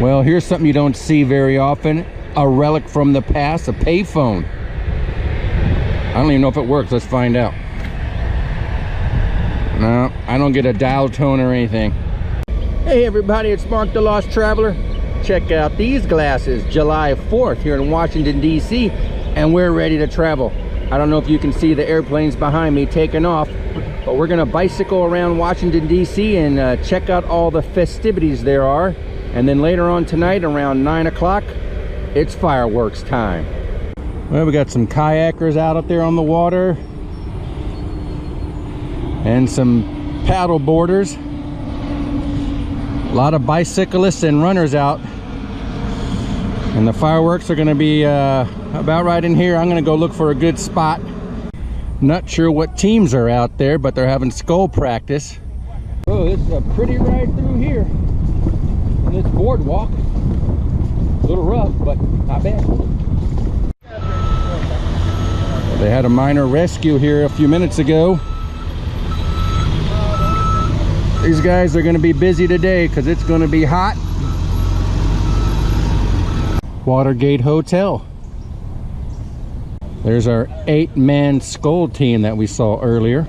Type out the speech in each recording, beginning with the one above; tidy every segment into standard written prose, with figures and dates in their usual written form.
Well, here's something you don't see very often. A relic from the past, a payphone. I don't even know if it works. Let's find out. No, I don't get a dial tone or anything. Hey everybody, it's Mark the Lost Traveler. Check out these glasses. July 4th here in Washington, D.C. and we're ready to travel. I don't know if you can see the airplanes behind me taking off, but we're gonna bicycle around Washington, D.C. and check out all the festivities there are. And then later on tonight around 9 o'clock, it's fireworks time. Well, we got some kayakers out there on the water and some paddle boarders. A lot of bicyclists and runners out. And the fireworks are gonna be about right in here. I'm gonna go look for a good spot. Not sure what teams are out there, but they're having skull practice. Oh, this is a pretty ride through here. And this boardwalk, a little rough, but not bad. They had a minor rescue here a few minutes ago. These guys are going to be busy today because it's going to be hot. Watergate Hotel. There's our 8-man skull team that we saw earlier.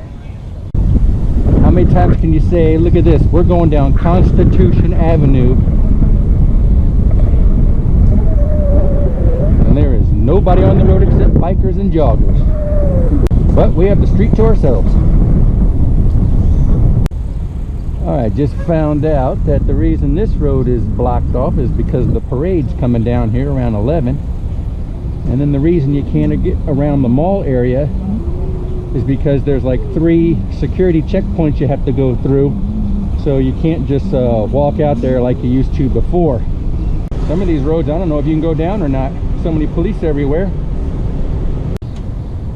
How many times can you say, look at this, we're going down Constitution Avenue and there is nobody on the road except bikers and joggers. But we have the street to ourselves. Alright, just found out that the reason this road is blocked off is because the parade's coming down here around 11. And then the reason you can't get around the mall area is because there's like 3 security checkpoints you have to go through. So you can't just walk out there like you used to before. Some of these roads, I don't know if you can go down or not. So many police everywhere.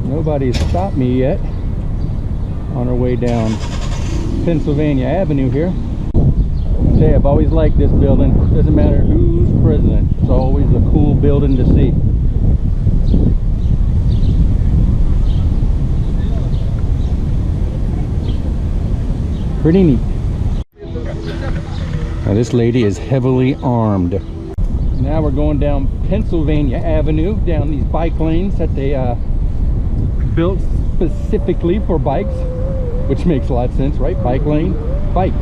Nobody's stopped me yet on our way down Pennsylvania Avenue here. Hey, I've always liked this building. Doesn't matter who's president. It's always a cool building to see. Pretty neat. Now this lady is heavily armed. Now we're going down Pennsylvania Avenue, down these bike lanes that they built specifically for bikes, which makes a lot of sense, right? Bike lane, bikes.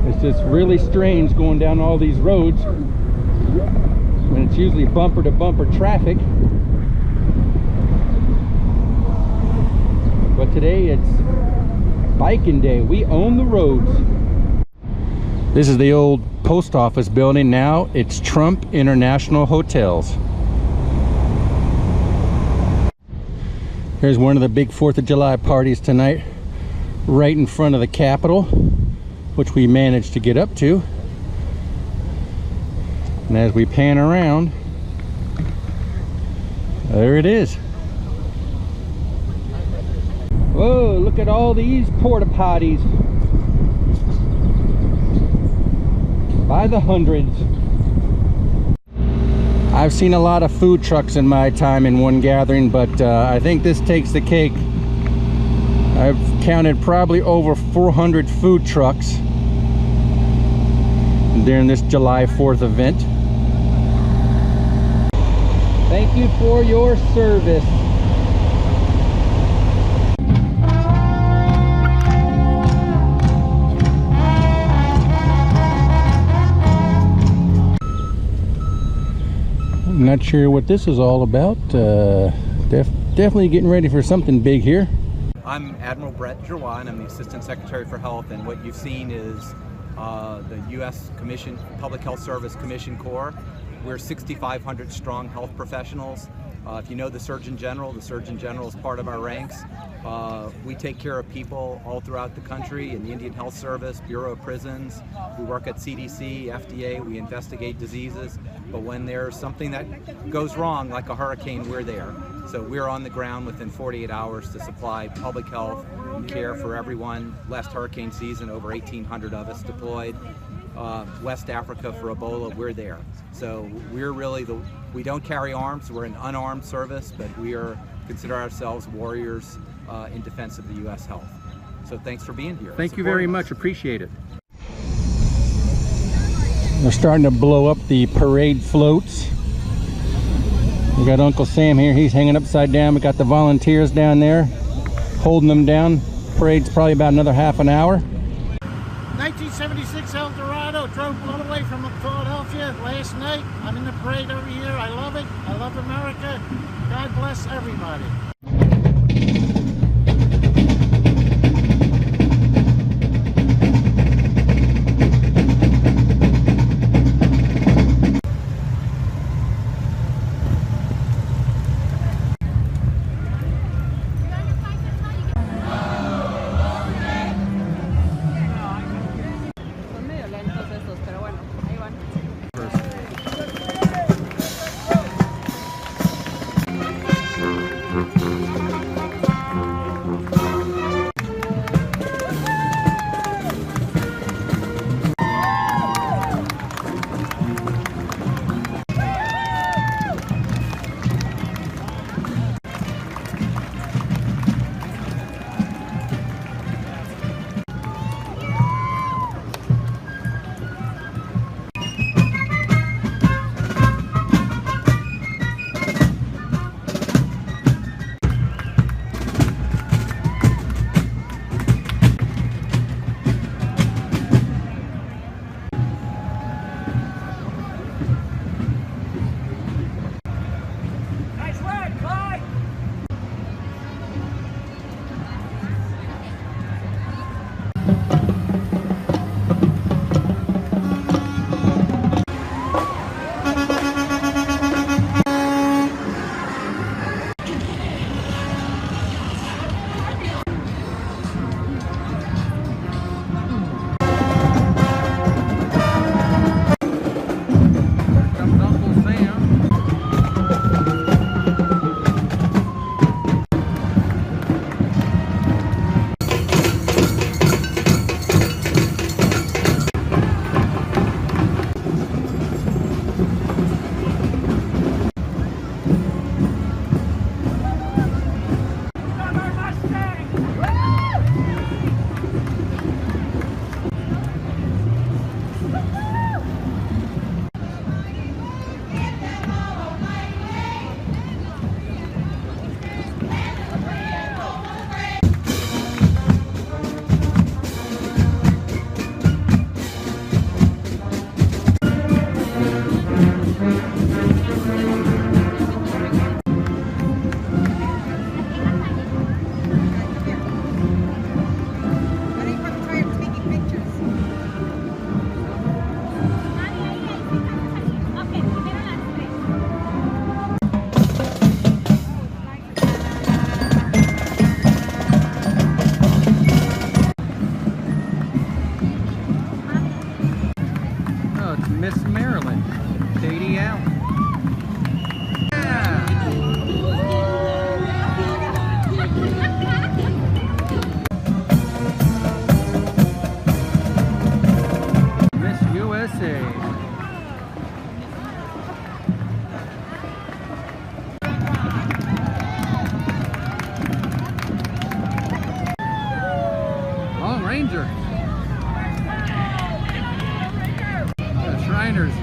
It's just really strange going down all these roads when it's usually bumper to bumper traffic. But today it's biking day. We own the roads. This is the old post office building. Now it's Trump International Hotels. Here's one of the big 4th of July parties tonight, right in front of the Capitol, which we managed to get up to. And as we pan around, there it is. Whoa, look at all these porta potties. By the hundreds. I've seen a lot of food trucks in my time in one gathering, but I think this takes the cake. I've counted probably over 400 food trucks during this July 4th event. Thank you for your service. I'm not sure what this is all about. Definitely getting ready for something big here. I'm Admiral Brett Gerwan. I'm the Assistant Secretary for Health, and what you've seen is the U.S. Commission, Public Health Service Commission Corps. We're 6,500 strong health professionals. If you know the Surgeon General is part of our ranks. We take care of people all throughout the country in the Indian Health Service, Bureau of Prisons. We work at CDC, FDA, we investigate diseases. But when there's something that goes wrong, like a hurricane, we're there. So we're on the ground within 48 hours to supply public health care for everyone. Last hurricane season, over 1,800 of us deployed. West Africa for Ebola, we're there. So we're really we don't carry arms, we're an unarmed service, but we consider ourselves warriors in defense of the U.S. health. So thanks for being here. Thank you very much, appreciate it. They're starting to blow up the parade floats. We got Uncle Sam here, he's hanging upside down. We got the volunteers down there holding them down. Parade's probably about another half an hour. 1976 El Dorado, drove all the way from Philadelphia last night. I'm in the parade every year. I love it. I love America. God bless everybody. Miss Maryland, Katie Allen. Miss USA. Lone Ranger. Shriners.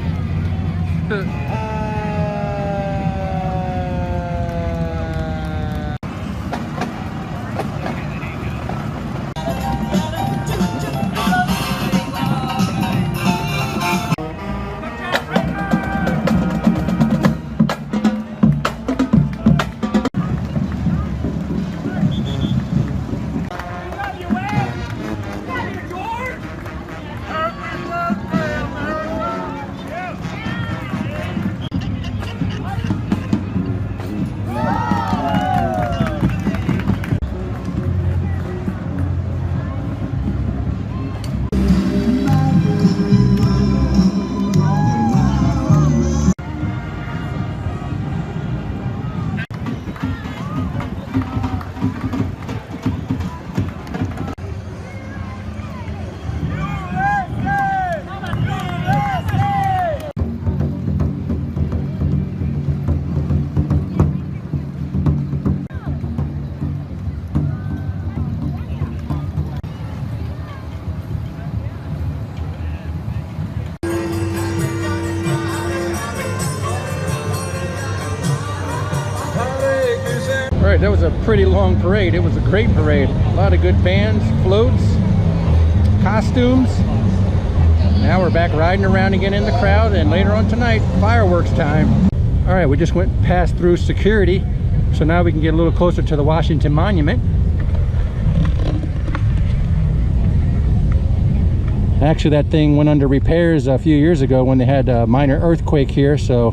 right, that was a pretty long parade. It was a great parade. A lot of good bands, floats, costumes. Now we're back riding around again in the crowd, and later on tonight, fireworks time. All right, we just went past through security, so now we can get a little closer to the Washington Monument. Actually, that thing went under repairs a few years ago when they had a minor earthquake here, so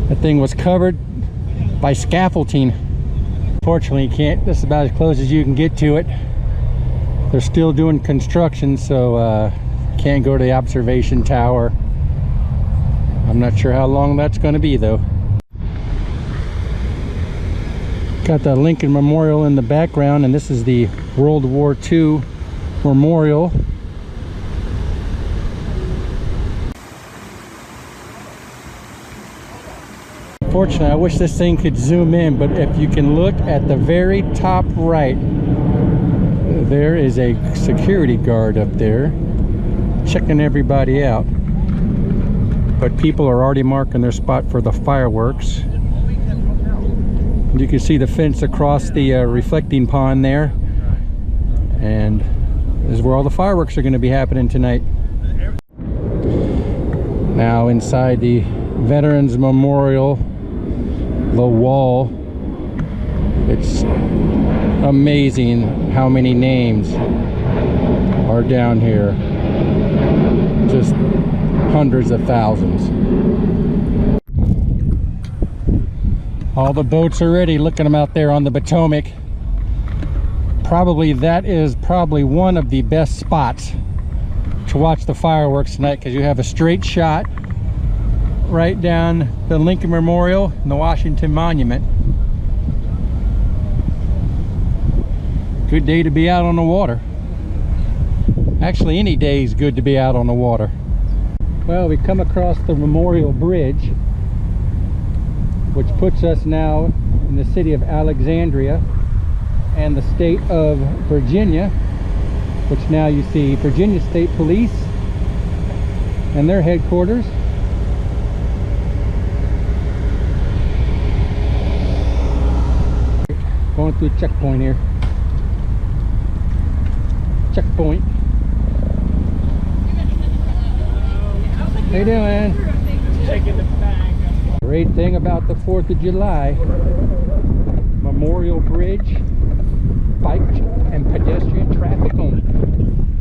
that thing was covered by scaffolding. Fortunately, you can't, this is about as close as you can get to it. They're still doing construction, so can't go to the observation tower. I'm not sure how long that's going to be though. Got the Lincoln Memorial in the background, and this is the World War II Memorial. Fortunately, I wish this thing could zoom in, but if you can look at the very top right, there is a security guard up there checking everybody out. But people are already marking their spot for the fireworks. You can see the fence across the reflecting pond there, and this is where all the fireworks are going to be happening tonight. Now inside the Veterans Memorial, the wall, it's amazing how many names are down here. Just hundreds of thousands. All the boats are ready. Look at them out there on the Potomac. That is probably one of the best spots to watch the fireworks tonight, because you have a straight shot right down the Lincoln Memorial and the Washington Monument. Good day to be out on the water. Actually, any day is good to be out on the water. Well, we come across the Memorial Bridge, which puts us now in the city of Alexandria and the state of Virginia, which now you see Virginia State Police and their headquarters. Going through a checkpoint here. Checkpoint. How you doing? Great thing about the 4th of July, Memorial Bridge, bike and pedestrian traffic only.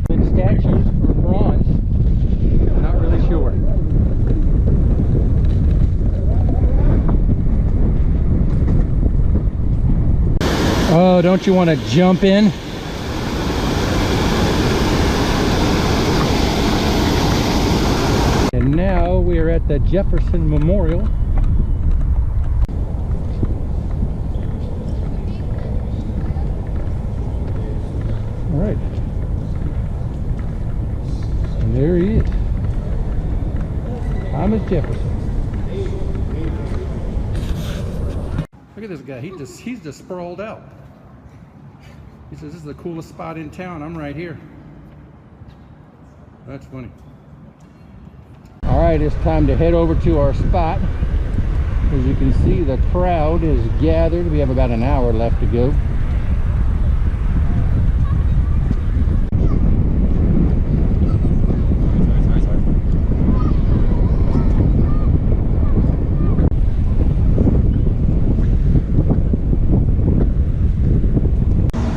The statues are bronze, I'm not really sure. Oh, don't you want to jump in? And now we are at the Jefferson Memorial. All right. And there he is. Thomas Jefferson. Look at this guy. He's just sprawled out. He says, this is the coolest spot in town. I'm right here. That's funny. All right, it's time to head over to our spot. As you can see, the crowd is gathered. We have about an hour left to go.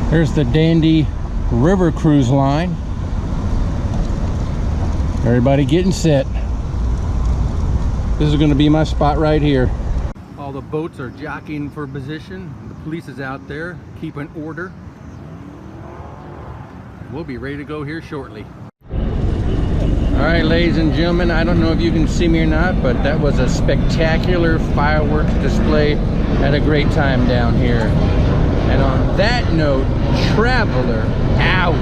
There's the Dandy River Cruise Line. Everybody getting set. This is going to be my spot right here. All the boats are jockeying for position. The police is out there keeping order. We'll be ready to go here shortly. All right, ladies and gentlemen, I don't know if you can see me or not, but that was a spectacular fireworks display. Had a great time down here. And on that note, Traveler out.